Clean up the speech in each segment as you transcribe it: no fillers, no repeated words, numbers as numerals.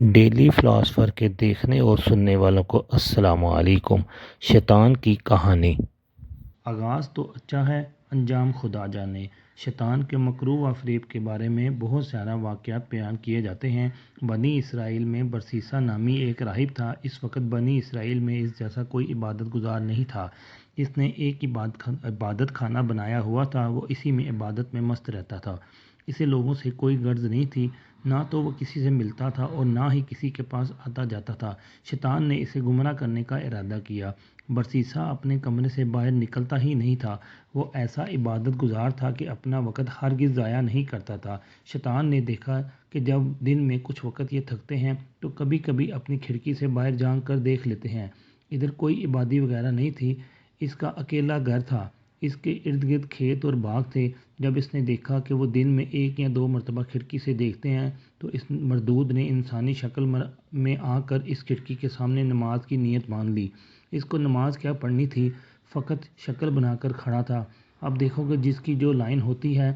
Daily philosopher کے دیکھنے اور سننے والوں کو السلام علیکم۔ شیطان کی کہانی۔ آغاز تو اچھا ہے، انجام خدا جانے۔ شیطان کے مکروں و فریب کے بارے میں بہت سارا واقعات بیان کیے جاتے ہیں۔ بنی اسرائیل میں برسیسا نامی ایک راہب تھا۔ اس وقت بنی اسرائیل میں اس جیسا کوئی عبادت گزار نہیں تھا۔ اس نے ایک عبادت خانہ بنایا ہوا تھا، وہ اسی میں عبادت میں مست رہتا تھا۔ اسے لوگوں سے کوئی غرض نہیں تھی، نہ تو وہ کسی سے ملتا تھا اور نہ ہی کسی کے پاس آتا جاتا تھا۔ شیطان نے اسے گمراہ کرنے کا ارادہ کیا۔ برسیسا اپنے کمرے سے باہر نکلتا ہی نہیں تھا۔ وہ ایسا عبادت گزار تھا کہ اپنا وقت ہرگز ضائع نہیں کرتا تھا۔ شیطان نے دیکھا کہ جب دن میں کچھ وقت یہ تھکتے ہیں تو کبھی کبھی اپنی کھڑکی سے باہر جھانک کر دیکھ لیتے ہیں۔ ادھر کوئی آبادی وغیرہ نہیں تھی، اس کا اکیلا گھر تھا۔ اس کے ارد گرد کھیت اور باغ تھے۔ جب اس نے دیکھا کہ وہ دن میں 1 یا 2 مرتبہ کھڑکی سے دیکھتے ہیں تو اس مردود نے انسانی شکل میں آ کر اس کھڑکی کے سامنے نماز کی نیت مان لی۔ اس کو نماز کیا پڑھنی تھی، فقط شکل بنا کر کھڑا تھا۔ اب دیکھو کہ جس کی جو لائن ہوتی ہے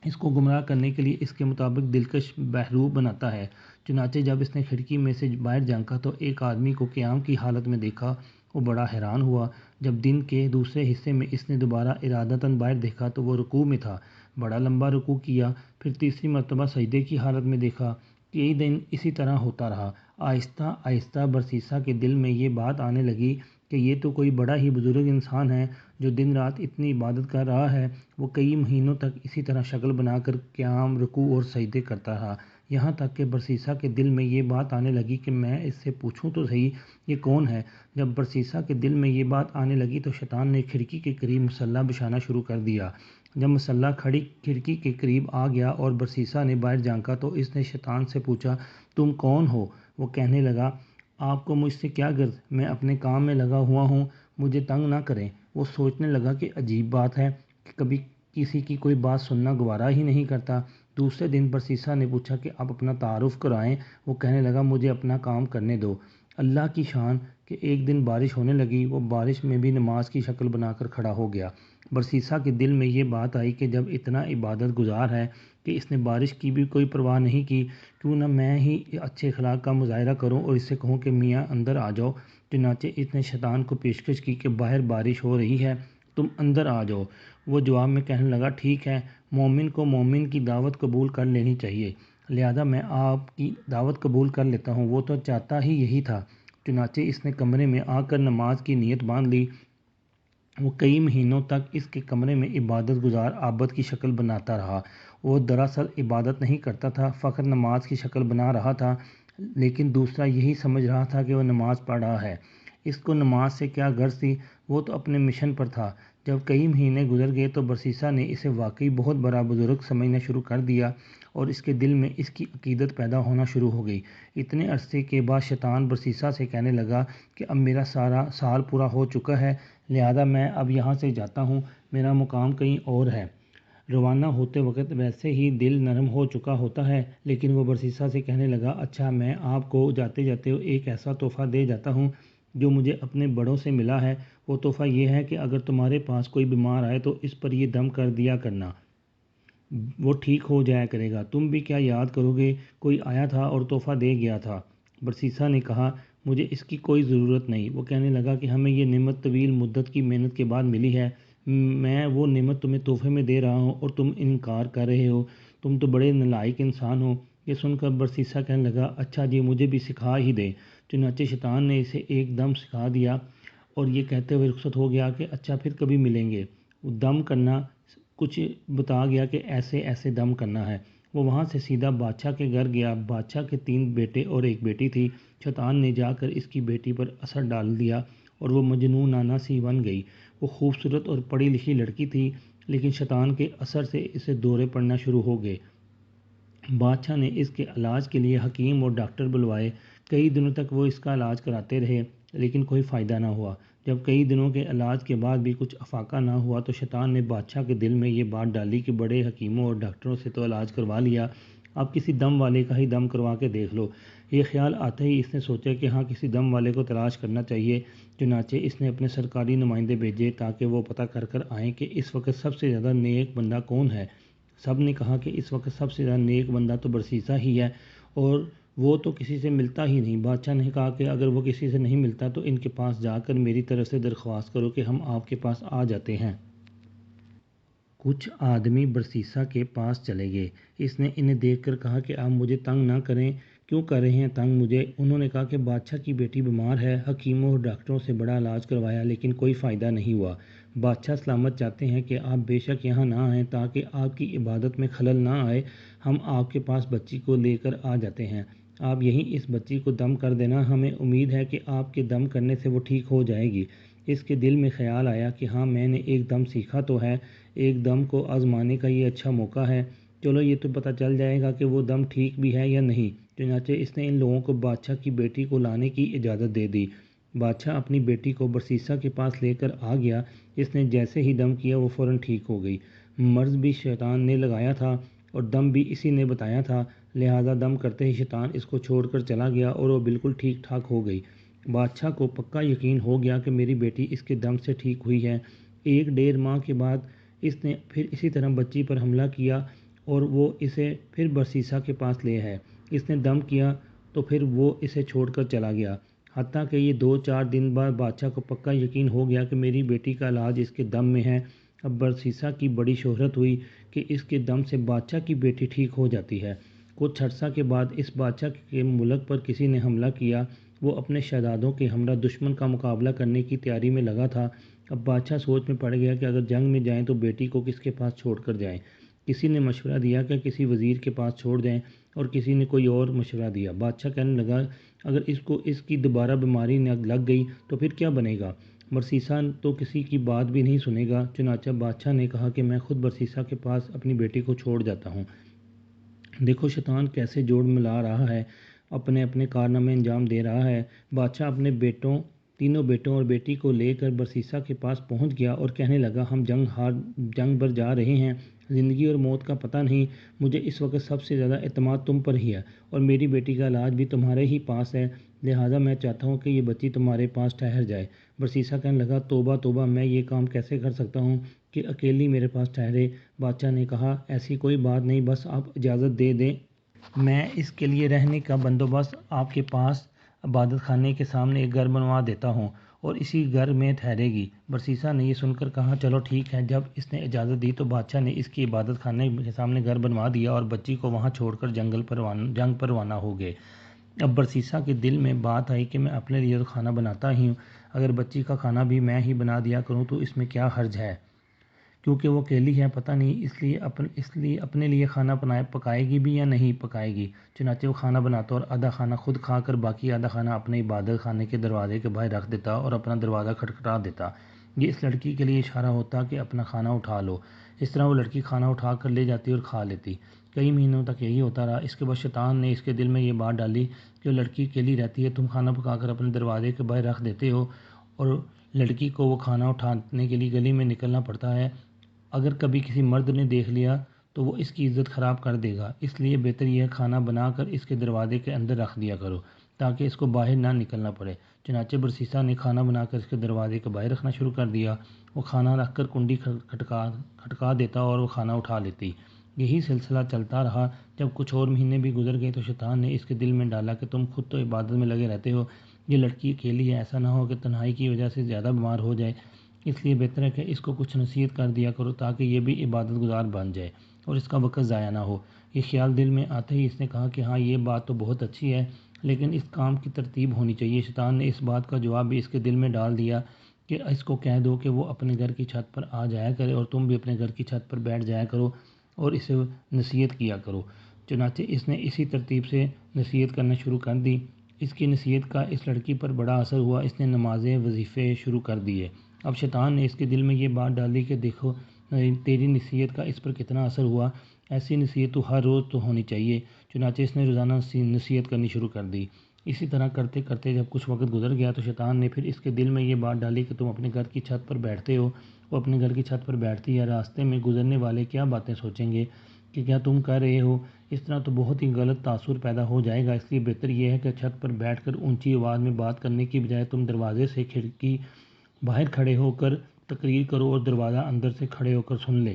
اس کو گمراہ کرنے کے لیے اس کے مطابق دلکش بہروپ بناتا ہے۔ چنانچہ جب اس نے کھڑکی میں سے باہر جھانکا تو ایک آدمی کو قیام کی حالت میں دیکھا۔ وہ بڑا حیران ہوا۔ جب دن کے دوسرے حصے میں اس نے دوبارہ ارادتاً باہر دیکھا تو وہ رکوع میں تھا۔ بڑا لمبا رکوع کیا، پھر تیسری مرتبہ سجدے کی حالت میں دیکھا۔ کئی دن اسی طرح ہوتا رہا۔ آہستہ آہستہ برسیسا کے دل میں یہ بات آنے لگی کہ یہ تو کوئی بڑا ہی بزرگ انسان ہے جو دن رات اتنی عبادت کر رہا ہے۔ وہ کئی مہینوں تک اسی طرح شکل بنا کر قیام، رکوع اور سجدے کرتا رہا، یہاں تک کہ برسیسا کے دل میں یہ بات آنے لگی کہ میں اس سے پوچھوں تو صحیح یہ کون ہے۔ جب برسیسا کے دل میں یہ بات آنے لگی تو شیطان نے کھڑکی کے قریب مصلی بچھانا شروع کر دیا۔ جب مصلی کھڑکی کے قریب آ گیا اور برسیسا نے باہر جھانکا تو اس نے شیطان سے پوچھا، تم کون ہو؟ وہ کہنے لگا، آپ کو مجھ سے کیا غرض؟ میں اپنے کام میں لگا ہوا ہوں، مجھے تنگ نہ کریں۔ وہ سوچنے لگا کہ عجیب بات ہے کہ کبھی کسی کی کوئی بات سننا گوارا ہی نہیں کرتا۔ دوسرے دن برسیسا نے پوچھا کہ آپ اپنا تعارف کرائیں۔ وہ کہنے لگا، مجھے اپنا کام کرنے دو۔ اللہ کی شان کہ ایک دن بارش ہونے لگی۔ وہ بارش میں بھی نماز کی شکل بنا کر کھڑا ہو گیا۔ برسیسا کے دل میں یہ بات آئی کہ جب اتنا عبادت گزار ہے کہ اس نے بارش کی بھی کوئی پرواہ نہیں کی، کیوں نہ میں ہی اچھے اخلاق کا مظاہرہ کروں اور اس سے کہوں کہ میاں اندر آ جاؤ۔ چنانچہ اس نے شیطان کو پیشکش کی کہ باہر بارش ہو رہی ہے، تم اندر آ جاؤ۔ وہ جواب میں کہنے لگا، ٹھیک ہے، مومن کو مومن کی دعوت قبول کر لینی چاہیے، لہذا میں آپ کی دعوت قبول کر لیتا ہوں۔ وہ تو چاہتا ہی یہی تھا۔ چنانچہ اس نے کمرے میں آ کر نماز کی نیت باندھ لی۔ وہ کئی مہینوں تک اس کے کمرے میں عبادت گزار عابد کی شکل بناتا رہا۔ وہ دراصل عبادت نہیں کرتا تھا، فقط نماز کی شکل بنا رہا تھا، لیکن دوسرا یہی سمجھ رہا تھا کہ وہ نماز پڑھ رہا ہے۔ اس کو نماز سے کیا غرض تھی؟ وہ تو اپنے مشن پر تھا۔ جب کئی مہینے گزر گئے تو برسیسا نے اسے واقعی بہت بڑا بزرگ سمجھنا شروع کر دیا اور اس کے دل میں اس کی عقیدت پیدا ہونا شروع ہو گئی۔ اتنے عرصے کے بعد شیطان برسیسا سے کہنے لگا کہ اب میرا سارا سال پورا ہو چکا ہے، لہذا میں اب یہاں سے جاتا ہوں، میرا مقام کہیں اور ہے۔ روانہ ہوتے وقت ویسے ہی دل نرم ہو چکا ہوتا ہے، لیکن وہ برسیسا سے کہنے لگا، اچھا میں آپ کو جاتے جاتے ایک ایسا تحفہ دے جاتا ہوں جو مجھے اپنے بڑوں سے ملا ہے۔ وہ تحفہ یہ ہے کہ اگر تمہارے پاس کوئی بیمار آئے تو اس پر یہ دم کر دیا کرنا، وہ ٹھیک ہو جایا کرے گا۔ تم بھی کیا یاد کرو گے، کوئی آیا تھا اور تحفہ دے گیا تھا۔ برسیسا نے کہا، مجھے اس کی کوئی ضرورت نہیں۔ وہ کہنے لگا کہ ہمیں یہ نعمت طویل مدت کی محنت کے بعد ملی ہے، میں وہ نعمت تمہیں تحفے میں دے رہا ہوں اور تم انکار کر رہے ہو، تم تو بڑے نالائق انسان ہو۔ یہ سن کر برسیسا کہنے لگا، اچھا جی، مجھے بھی سکھا ہی دیں۔ چنانچہ شیطان نے اسے ایک دم سکھا دیا اور یہ کہتے ہوئے رخصت ہو گیا کہ اچھا پھر کبھی ملیں گے۔ وہ دم کرنا کچھ بتا گیا کہ ایسے ایسے دم کرنا ہے۔ وہ وہاں سے سیدھا بادشاہ کے گھر گیا۔ بادشاہ کے 3 بیٹے اور 1 بیٹی تھی۔ شیطان نے جا کر اس کی بیٹی پر اثر ڈال دیا اور وہ مجنونانہ سی بن گئی۔ وہ خوبصورت اور پڑھی لکھی لڑکی تھی، لیکن شیطان کے اثر سے اسے دورے پڑنا شروع ہو گئے۔ بادشاہ نے اس کے علاج کے لیے حکیم اور ڈاکٹر بلوائے۔ کئی دنوں تک وہ اس کا علاج کراتے رہے، لیکن کوئی فائدہ نہ ہوا۔ جب کئی دنوں کے علاج کے بعد بھی کچھ افاقہ نہ ہوا تو شیطان نے بادشاہ کے دل میں یہ بات ڈالی کہ بڑے حکیموں اور ڈاکٹروں سے تو علاج کروا لیا، اب کسی دم والے کا ہی دم کروا کے دیکھ لو۔ یہ خیال آتے ہی اس نے سوچا کہ ہاں، کسی دم والے کو تلاش کرنا چاہیے۔ چنانچہ اس نے اپنے سرکاری نمائندے بھیجے تاکہ وہ پتہ کر آئیں کہ اس وقت سب سے زیادہ نیک بندہ کون ہے۔ سب نے کہا کہ اس وقت سب سے زیادہ نیک بندہ تو برسیسا ہی ہے اور وہ تو کسی سے ملتا ہی نہیں۔ بادشاہ نے کہا کہ اگر وہ کسی سے نہیں ملتا تو ان کے پاس جا کر میری طرف سے درخواست کرو کہ ہم آپ کے پاس آ جاتے ہیں۔ کچھ آدمی برسیسا کے پاس چلے گئے۔ اس نے انہیں دیکھ کر کہا کہ آپ مجھے تنگ نہ کریں۔ کیوں کر رہے ہیں تنگ مجھے؟ انہوں نے کہا کہ بادشاہ کی بیٹی بیمار ہے، حکیموں اور ڈاکٹروں سے بڑا علاج کروایا لیکن کوئی فائدہ نہیں ہوا۔ بادشاہ سلامت چاہتے ہیں کہ آپ بے شک یہاں نہ آئیں تاکہ آپ کی عبادت میں خلل نہ آئے۔ ہم آپ کے پاس بچی کو لے کر آ جاتے ہیں، آپ یہیں اس بچی کو دم کر دینا، ہمیں امید ہے کہ آپ کے دم کرنے سے وہ ٹھیک ہو جائے گی۔ اس کے دل میں خیال آیا کہ ہاں میں نے ایک دم سیکھا تو ہے، ایک دم کو آزمانے کا یہ اچھا موقع ہے، چلو یہ تو پتہ چل جائے گا کہ وہ دم ٹھیک بھی ہے یا نہیں۔ چنانچہ اس نے ان لوگوں کو بادشاہ کی بیٹی کو لانے کی اجازت دے دی۔ بادشاہ اپنی بیٹی کو برسیسا کے پاس لے کر آ گیا۔ اس نے جیسے ہی دم کیا وہ فوراً ٹھیک ہو گئی۔ مرض بھی شیطان نے لگایا تھا اور دم بھی اسی نے بتایا تھا، لہٰذا دم کرتے ہی شیطان اس کو چھوڑ کر چلا گیا اور وہ بالکل ٹھیک ٹھاک ہو گئی۔ بادشاہ کو پکا یقین ہو گیا کہ میری بیٹی اس کے دم سے ٹھیک ہوئی ہے۔ 1.5 ماہ کے بعد اس نے پھر اسی طرح بچی پر حملہ کیا اور وہ اسے پھر برسیسا کے پاس لے آئے۔ اس نے دم کیا تو پھر وہ اسے چھوڑ کر چلا گیا، حتیٰ کہ یہ 2-4 دن بعد بادشاہ کو پکا یقین ہو گیا کہ میری بیٹی کا علاج اس کے دم میں ہے۔ اب برسیسا کی بڑی شہرت ہوئی کہ اس کے دم سے بادشاہ کی بیٹی ٹھیک ہو جاتی ہے۔ کچھ عرصہ کے بعد اس بادشاہ کے ملک پر کسی نے حملہ کیا۔ وہ اپنے شہزادوں کے ہمراہ دشمن کا مقابلہ کرنے کی تیاری میں لگا تھا۔ اب بادشاہ سوچ میں پڑ گیا کہ اگر جنگ میں جائیں تو بیٹی کو کس کے پاس چھوڑ کر جائیں۔ کسی نے مشورہ دیا کہ کسی وزیر کے پاس چھوڑ دیں اور کسی نے کوئی اور مشورہ دیا۔ بادشاہ کہنے لگا اگر اس کو اس کی دوبارہ بیماری لگ گئی تو پھر کیا بنے گا؟ برسیسا تو کسی کی بات بھی نہیں سنے گا۔ چنانچہ بادشاہ نے کہا کہ میں خود برسیسا کے پاس اپنی بیٹی کو چھوڑ جاتا ہوں۔ دیکھو شیطان کیسے جوڑ ملا رہا ہے، اپنے اپنے کارنامے انجام دے رہا ہے۔ بادشاہ اپنے تینوں بیٹوں اور بیٹی کو لے کر برسیسا کے پاس پہنچ گیا اور کہنے لگا ہم جنگ پر جا رہے ہیں، زندگی اور موت کا پتہ نہیں، مجھے اس وقت سب سے زیادہ اعتماد تم پر ہی ہے اور میری بیٹی کا علاج بھی تمہارے ہی پاس ہے، لہٰذا میں چاہتا ہوں کہ یہ بچی تمہارے پاس ٹھہر جائے۔ برسیسا کہنے لگا توبہ توبہ، میں یہ کام کیسے کر سکتا ہوں کہ اکیلی میرے پاس ٹھہرے؟ بادشاہ نے کہا ایسی کوئی بات نہیں، بس آپ اجازت دے دیں، میں اس کے لیے رہنے کا بندوبست آپ کے پاس عبادت خانے کے سامنے ایک گھر بنوا دیتا ہوں اور اسی گھر میں ٹھہرے گی۔ برسیسا نے یہ سن کر کہا چلو ٹھیک ہے۔ جب اس نے اجازت دی تو بادشاہ نے اس کی عبادت خانے کے سامنے گھر بنوا دیا اور بچی کو وہاں چھوڑ کر جنگ پر روانہ ہو گئے۔ اب برسیسا کے دل میں بات آئی کہ میں اپنے لیے تو کھانا بناتا ہی ہوں، اگر بچی کا کھانا بھی میں ہی بنا دیا کروں تو اس میں کیا حرج ہے، کیونکہ وہ اکیلی ہے، پتہ نہیں اس لیے اپنے لیے کھانا پکائے گی بھی یا نہیں پکائے گی۔ چنانچہ وہ کھانا بناتا اور آدھا کھانا خود کھا کر باقی آدھا کھانا اپنے عبادت خانے کے دروازے کے باہر رکھ دیتا اور اپنا دروازہ کھٹکھٹا دیتا۔ یہ اس لڑکی کے لیے اشارہ ہوتا کہ اپنا کھانا اٹھا لو۔ اس طرح وہ لڑکی کھانا اٹھا کر لے جاتی اور کھا لیتی۔ کئی مہینوں تک یہی ہوتا رہا۔ اس کے بعد شیطان نے اس کے دل میں یہ بات ڈالی کہ وہ لڑکی اکیلی رہتی ہے، تم کھانا پکا کر اپنے دروازے کے باہر رکھ دیتے ہو اور لڑکی کو وہ کھانا اٹھانے کے لیے گلی میں نکلنا پڑتا ہے، اگر کبھی کسی مرد نے دیکھ لیا تو وہ اس کی عزت خراب کر دے گا، اس لیے بہتر یہ کھانا بنا کر اس کے دروازے کے اندر رکھ دیا کرو تاکہ اس کو باہر نہ نکلنا پڑے۔ چنانچہ برسیسا نے کھانا بنا کر اس کے دروازے کے باہر رکھنا شروع کر دیا۔ وہ کھانا رکھ کر کنڈی کھٹکا دیتا اور وہ کھانا اٹھا لیتی۔ یہی سلسلہ چلتا رہا۔ جب کچھ اور مہینے بھی گزر گئے تو شیطان نے اس کے دل میں ڈالا کہ تم خود تو عبادت میں لگے رہتے ہو، یہ لڑکی اکیلی ہے، ایسا نہ ہو کہ تنہائی کی وجہ سے زیادہ بیمار ہو جائے، اس لیے بہتر ہے کہ اس کو کچھ نصیحت کر دیا کرو تاکہ یہ بھی عبادت گزار بن جائے اور اس کا وقت ضائع نہ ہو۔ یہ خیال دل میں آتے ہی اس نے کہا کہ ہاں یہ بات تو بہت اچھی ہے لیکن اس کام کی ترتیب ہونی چاہیے۔ شیطان نے اس بات کا جواب بھی اس کے دل میں ڈال دیا کہ اس کو کہہ دو کہ وہ اپنے گھر کی چھت پر آ جایا کرے اور تم بھی اپنے گھر کی چھت پر بیٹھ جایا کرو اور اسے نصیحت کیا کرو۔ چنانچہ اس نے اسی ترتیب سے نصیحت کرنا شروع کر دی۔ اس کی نصیحت کا اس لڑکی پر بڑا اثر ہوا، اس نے نمازیں وظیفے شروع کر دیے۔ اب شیطان نے اس کے دل میں یہ بات ڈالی کہ دیکھو تیری نصیحت کا اس پر کتنا اثر ہوا، ایسی نصیحت تو ہر روز تو ہونی چاہیے۔ چنانچہ اس نے روزانہ نصیحت کرنی شروع کر دی۔ اسی طرح کرتے کرتے جب کچھ وقت گزر گیا تو شیطان نے پھر اس کے دل میں یہ بات ڈالی کہ تم اپنے گھر کی چھت پر بیٹھتے ہو، وہ اپنے گھر کی چھت پر بیٹھتی ہے، راستے میں گزرنے والے کیا باتیں سوچیں گے کہ کیا تم کر رہے ہو، اس طرح تو بہت ہی غلط تاثر پیدا ہو جائے گا، اس لیے بہتر یہ ہے کہ چھت پر بیٹھ کر اونچی آواز میں بات کرنے کی بجائے تم دروازے سے کھڑکی باہر کھڑے ہو کر تقریر کرو اور دروازہ اندر سے کھڑے ہو کر سن لے،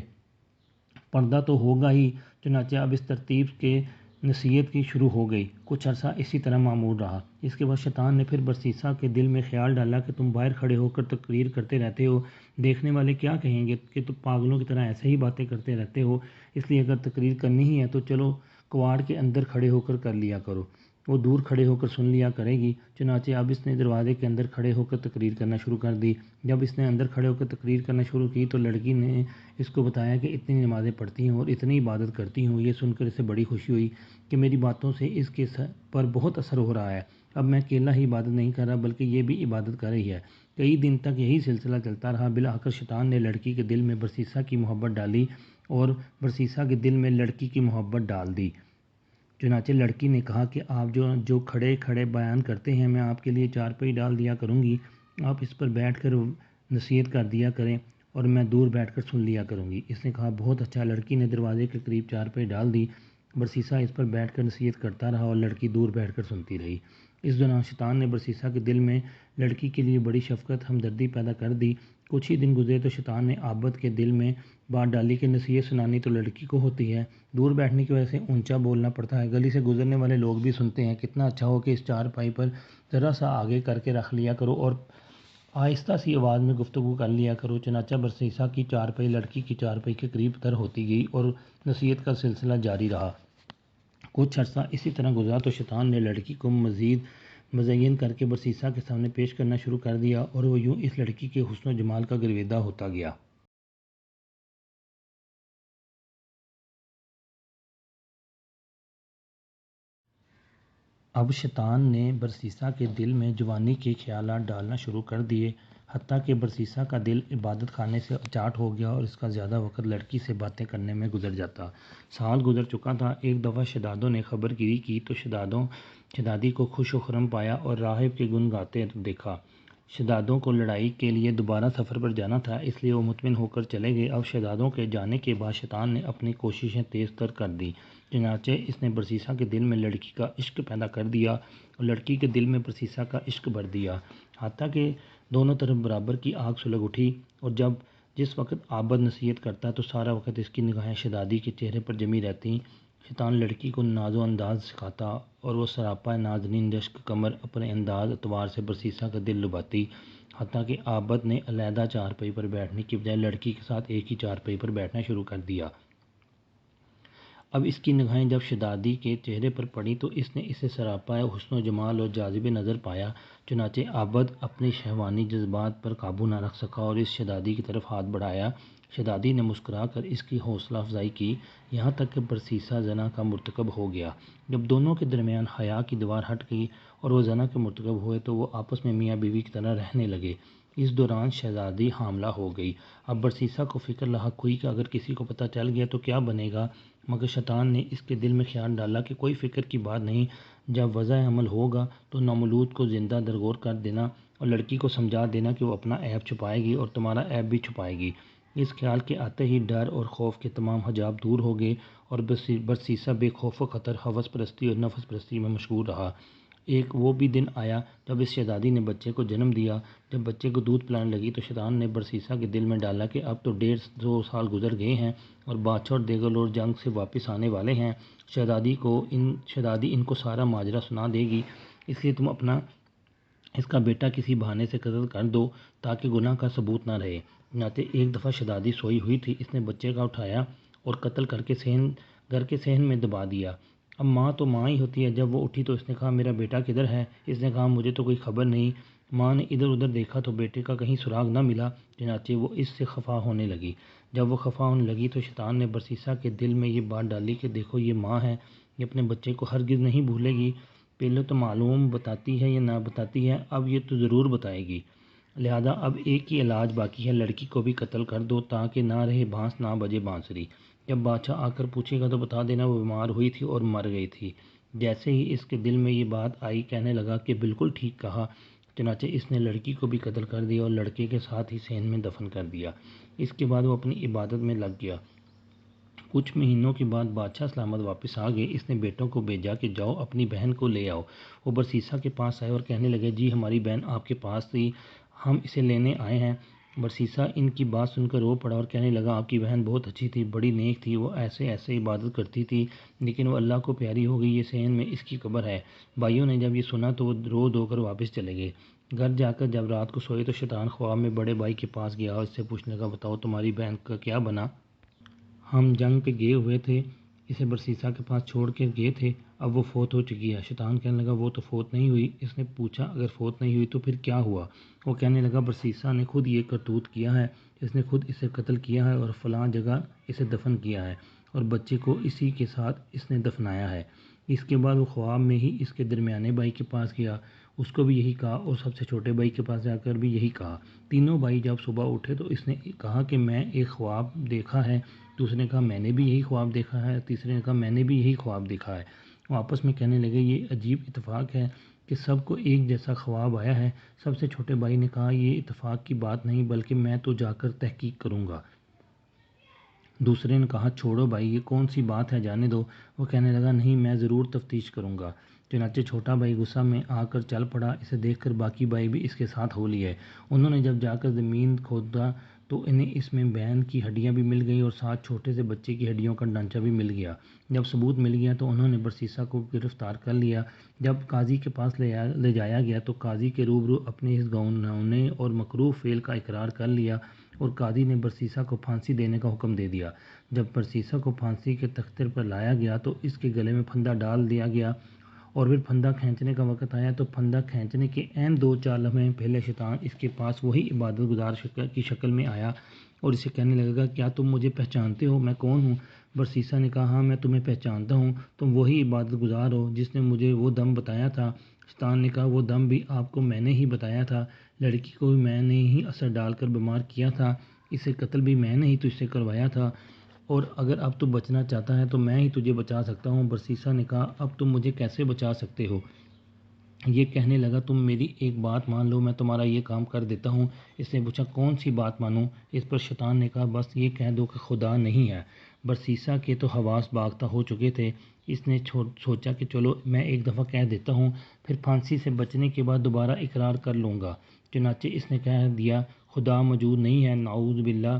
پردہ تو ہوگا ہی۔ چنانچہ اب اس ترتیب کے نصیحت کی شروع ہو گئی۔ کچھ عرصہ اسی طرح معمول رہا۔ اس کے بعد شیطان نے پھر برسیسا کے دل میں خیال ڈالا کہ تم باہر کھڑے ہو کر تقریر کرتے رہتے ہو، دیکھنے والے کیا کہیں گے کہ تم پاگلوں کی طرح ایسے ہی باتیں کرتے رہتے ہو، اس لیے اگر تقریر کرنی ہی ہے تو چلو کواڑ کے اندر کھڑے ہو کر لیا کرو، وہ دور کھڑے ہو کر سن لیا کرے گی۔ چنانچہ اب اس نے دروازے کے اندر کھڑے ہو کر تقریر کرنا شروع کر دی۔ جب اس نے اندر کھڑے ہو کر تقریر کرنا شروع کی تو لڑکی نے اس کو بتایا کہ اتنی نمازیں پڑھتی ہوں اور اتنی عبادت کرتی ہوں۔ یہ سن کر اسے بڑی خوشی ہوئی کہ میری باتوں سے اس کے پر بہت اثر ہو رہا ہے، اب میں اکیلا ہی عبادت نہیں کر رہا بلکہ یہ بھی عبادت کر رہی ہے۔ کئی دن تک یہی سلسلہ چلتا رہا۔ بالآخر شیطان نے لڑکی کے دل میں برسیسا کی محبت ڈالی اور برسیسا کے دل میں لڑکی کی محبت ڈال دی۔ چنانچہ لڑکی نے کہا کہ آپ جو کھڑے کھڑے بیان کرتے ہیں میں آپ کے لیے چارپائی ڈال دیا کروں گی، آپ اس پر بیٹھ کر نصیحت کر دیا کریں اور میں دور بیٹھ کر سن لیا کروں گی۔ اس نے کہا بہت اچھا۔ لڑکی نے دروازے کے قریب چارپائی ڈال دی۔ برسیسا اس پر بیٹھ کر نصیحت کرتا رہا اور لڑکی دور بیٹھ کر سنتی رہی۔ اس دوران شیطان نے برسیسا کے دل میں لڑکی کے لیے بڑی شفقت ہمدردی پیدا کر دی۔ کچھ ہی دن گزرے تو شیطان نے عابد کے دل میں بات ڈالی کہ نصیحت سنانی تو لڑکی کو ہوتی ہے، دور بیٹھنے کی وجہ سے اونچا بولنا پڑتا ہے، گلی سے گزرنے والے لوگ بھی سنتے ہیں، کتنا اچھا ہو کہ اس چارپائی پر ذرا سا آگے کر کے رکھ لیا کرو اور آہستہ سی آواز میں گفتگو کر لیا کرو۔ چنانچہ برسیسا کی چارپائی لڑکی کی چارپائی کے قریب تر ہوتی گئی اور نصیحت کا سلسلہ جاری رہا۔ کچھ عرصہ اسی طرح گزرا تو شیطان نے لڑکی کو مزید مزین کر کے برسیسا کے سامنے پیش کرنا شروع کر دیا اور وہ یوں اس لڑکی کے حسن و جمال کا گرویدہ ہوتا گیا۔ اب شیطان نے برسیسا کے دل میں جوانی کے خیالات ڈالنا شروع کر دیے، حتیٰ کہ برسیسا کا دل عبادت خانے سے اچاٹ ہو گیا اور اس کا زیادہ وقت لڑکی سے باتیں کرنے میں گزر جاتا۔ سال گزر چکا تھا۔ ایک دفعہ شہزادوں نے خبر گیری کی تو شہزادی کو خوش و خرم پایا اور راہب کے گن گاتے دیکھا۔ شہزادوں کو لڑائی کے لیے دوبارہ سفر پر جانا تھا، اس لیے وہ مطمئن ہو کر چلے گئے۔ اب شہزادوں کے جانے کے بعد شیطان نے اپنی کوششیں تیز تر کر دیں۔ چنانچہ اس نے برسیسا کے دل میں لڑکی کا عشق پیدا کر دیا اور لڑکی کے دل میں برسیسا کا عشق بھر دیا، حتیٰ کہ دونوں طرف برابر کی آگ سلگ اٹھی۔ اور جس وقت عابد نصیحت کرتا تو سارا وقت اس کی نگاہیں شہزادی کے چہرے پر جمی رہتیں۔ شیطان لڑکی کو ناز و انداز سکھاتا اور وہ سراپا نازنین رشک کمر اپنے انداز اتوار سے برسیسا کا دل لبھاتی، حتیٰ کہ عابد نے علیحدہ چارپائی پر بیٹھنے کی بجائے لڑکی کے ساتھ ایک ہی چارپائی پر بیٹھنا شروع کر دیا۔ اب اس کی نگاہیں جب شہزادی کے چہرے پر پڑیں تو اس نے اسے سراپا حسن و جمال اور جاذب نظر پایا۔ چنانچہ عابد اپنی شہوانی جذبات پر قابو نہ رکھ سکا اور اس شہزادی کی طرف ہاتھ بڑھایا۔ شہزادی نے مسکرا کر اس کی حوصلہ افزائی کی، یہاں تک کہ برسیسا زنا کا مرتکب ہو گیا۔ جب دونوں کے درمیان حیا کی دیوار ہٹ گئی اور وہ زنا کے مرتکب ہوئے تو وہ آپس میں میاں بیوی کی طرح رہنے لگے۔ اس دوران شہزادی حاملہ ہو گئی۔ اب برسیسا کو فکر لاحق ہوئی کہ اگر کسی کو پتہ چل گیا تو کیا بنے گا، مگر شیطان نے اس کے دل میں خیال ڈالا کہ کوئی فکر کی بات نہیں، جب وضع عمل ہوگا تو نومولود کو زندہ درگور کر دینا اور لڑکی کو سمجھا دینا کہ وہ اپنا عیب چھپائے گی اور تمہارا عیب بھی چھپائے گی۔ اس خیال کے آتے ہی ڈر اور خوف کے تمام حجاب دور ہو گئے اور برسیسا بے خوف و خطر ہوس پرستی اور نفس پرستی میں مشغول رہا۔ ایک وہ بھی دن آیا جب اس شہزادی نے بچے کو جنم دیا۔ جب بچے کو دودھ پلانے لگی تو شیطان نے برسیسا کے دل میں ڈالا کہ اب تو 150 سال گزر گئے ہیں اور بادشاہ اور دیگر لوگ جنگ سے واپس آنے والے ہیں، شہزادی ان کو سارا ماجرا سنا دے گی، اس لیے تم اس کا بیٹا کسی بہانے سے قتل کر دو تاکہ گناہ کا ثبوت نہ رہے۔ چنانچہ ایک دفعہ شہزادی سوئی ہوئی تھی، اس نے بچے کا اٹھایا اور قتل کر کے گھر کے صحن میں دبا دیا۔ اب ماں تو ماں ہی ہوتی ہے۔ جب وہ اٹھی تو اس نے کہا میرا بیٹا کدھر ہے؟ اس نے کہا مجھے تو کوئی خبر نہیں۔ ماں نے ادھر ادھر دیکھا تو بیٹے کا کہیں سراغ نہ ملا، چنانچہ وہ اس سے خفا ہونے لگی۔ جب وہ خفا ہونے لگی تو شیطان نے برسیسا کے دل میں یہ بات ڈالی کہ دیکھو یہ ماں ہے، یہ اپنے بچے کو ہرگز نہیں بھولے گی، پہلے تو معلوم بتاتی ہے یا نہ بتاتی ہے، اب یہ تو ضرور بتائے گی، لہذا اب ایک ہی علاج باقی ہے، لڑکی کو بھی قتل کر دو تاکہ نہ رہے بانس نہ بجے بانسری۔ جب بادشاہ آ کر پوچھے گا تو بتا دینا وہ بیمار ہوئی تھی اور مر گئی تھی۔ جیسے ہی اس کے دل میں یہ بات آئی کہنے لگا کہ بالکل ٹھیک کہا۔ چنانچہ اس نے لڑکی کو بھی قتل کر دیا اور لڑکے کے ساتھ ہی صحن میں دفن کر دیا۔ اس کے بعد وہ اپنی عبادت میں لگ گیا۔ کچھ مہینوں کے بعد بادشاہ سلامت واپس آ گئے۔ اس نے بیٹوں کو بھیجا کہ جاؤ اپنی بہن کو لے آؤ۔ وہ برسیسا کے پاس آئے اور کہنے لگے جی ہماری بہن آپ کے پاس تھی، ہم اسے لینے آئے ہیں۔ برسیسہ ان کی بات سن کر رو پڑا اور کہنے لگا آپ کی بہن بہت اچھی تھی، بڑی نیک تھی، وہ ایسے عبادت کرتی تھی، لیکن وہ اللہ کو پیاری ہو گئی، یہ صحن میں اس کی قبر ہے۔ بھائیوں نے جب یہ سنا تو وہ رو دھو کر واپس چلے گئے۔ گھر جا کر جب رات کو سوئے تو شیطان خواب میں بڑے بھائی کے پاس گیا اور اس سے پوچھنے لگا بتاؤ تمہاری بہن کا کیا بنا؟ ہم جنگ پہ گئے ہوئے تھے، اسے برسیسہ کے پاس چھوڑ کے گئے تھے، اب وہ فوت ہو چکی ہے۔ شیطان کہنے لگا وہ تو فوت نہیں ہوئی۔ اس نے پوچھا اگر فوت نہیں ہوئی تو پھر کیا ہوا؟ وہ کہنے لگا برسیسہ نے خود یہ کرتوت کیا ہے، اس نے خود اسے قتل کیا ہے اور فلاں جگہ اسے دفن کیا ہے اور بچے کو اسی کے ساتھ اس نے دفنایا ہے۔ اس کے بعد وہ خواب میں ہی اس کے درمیانے بھائی کے پاس گیا، اس کو بھی یہی کہا اور سب سے چھوٹے بھائی کے پاس جا کر بھی یہی کہا۔ تینوں بھائی جب صبح اٹھے تو اس نے کہا کہ میں ایک خواب دیکھا ہے، دوسرے نے کہا میں نے بھی یہی خواب دیکھا ہے، تیسرے نے کہا میں نے بھی یہی خواب دیکھا ہے۔ وہ آپس میں کہنے لگے یہ عجیب اتفاق ہے کہ سب کو ایک جیسا خواب آیا ہے۔ سب سے چھوٹے بھائی نے کہا یہ اتفاق کی بات نہیں بلکہ میں تو جا کر تحقیق کروں گا۔ دوسرے نے کہا چھوڑو بھائی یہ کون سی بات ہے، جانے دو۔ وہ کہنے لگا نہیں میں ضرور تفتیش کروں گا۔ چنانچہ چھوٹا بھائی غصہ میں آ کر چل پڑا، اسے دیکھ کر باقی بھائی بھی اس کے ساتھ ہو لیے۔ انہوں نے جب جا کر زمین کھودا تو انہیں اس میں بہن کی ہڈیاں بھی مل گئی اور ساتھ چھوٹے سے بچے کی ہڈیوں کا ڈھانچہ بھی مل گیا۔ جب ثبوت مل گیا تو انہوں نے برسیسہ کو گرفتار کر لیا۔ جب قاضی کے پاس لے جایا گیا تو قاضی کے روبرو اپنے اس گھناؤنے اور مکروہ فعل کا اقرار کر لیا اور قاضی نے برسیسہ کو پھانسی دینے کا حکم دے دیا۔ جب برسیسہ کو پھانسی کے تختے پر لایا گیا تو اس کے گلے میں پھندا ڈال دیا گیا اور پھر پھندا کھینچنے کا وقت آیا تو پھندا کھینچنے کے عین 2-4 لمحے پہلے شیطان اس کے پاس وہی عبادت گزار کی شکل میں آیا اور اسے کہنے لگا کیا تم مجھے پہچانتے ہو، میں کون ہوں؟ برسیسہ نے کہا ہاں میں تمہیں پہچانتا ہوں، تم وہی عبادت گزار ہو جس نے مجھے وہ دم بتایا تھا۔ شیطان نے کہا وہ دم بھی آپ کو میں نے ہی بتایا تھا، لڑکی کو بھی میں نے ہی اثر ڈال کر بیمار کیا تھا، اسے قتل بھی میں نے ہی تجھ سے کروایا تھا، اور اگر اب تو بچنا چاہتا ہے تو میں ہی تجھے بچا سکتا ہوں۔ برسیسہ نے کہا اب تم مجھے کیسے بچا سکتے ہو؟ یہ کہنے لگا تم میری ایک بات مان لو، میں تمہارا یہ کام کر دیتا ہوں۔ اس نے پوچھا کون سی بات مانوں؟ اس پر شیطان نے کہا بس یہ کہہ دو کہ خدا نہیں ہے۔ برسیسہ کے تو حواس باختہ ہو چکے تھے، اس نے سوچا کہ چلو میں ایک دفعہ کہہ دیتا ہوں، پھر پھانسی سے بچنے کے بعد دوبارہ اقرار کر لوں گا۔ چنانچہ اس نے کہہ دیا خدا موجود نہیں ہے، نعوذ باللہ۔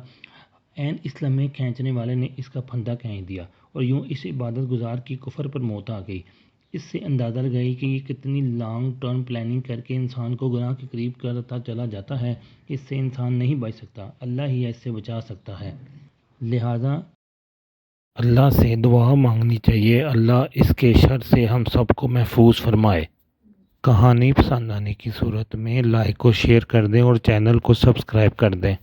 عین اس لمحے کھینچنے والے نے اس کا پھندا کھینچ دیا اور یوں اس عبادت گزار کی کفر پر موت آ گئی۔ اس سے اندازہ لگائی کہ یہ کتنی لانگ ٹرم پلاننگ کر کے انسان کو گناہ کے قریب کرتا چلا جاتا ہے۔ اس سے انسان نہیں بچ سکتا، اللہ ہی اس سے بچا سکتا ہے۔ لہٰذا اللہ سے دعا مانگنی چاہیے، اللہ اس کے شر سے ہم سب کو محفوظ فرمائے۔ کہانی پسند آنے کی صورت میں لائک و شیئر کر دیں اور چینل کو سبسکرائب کر دیں۔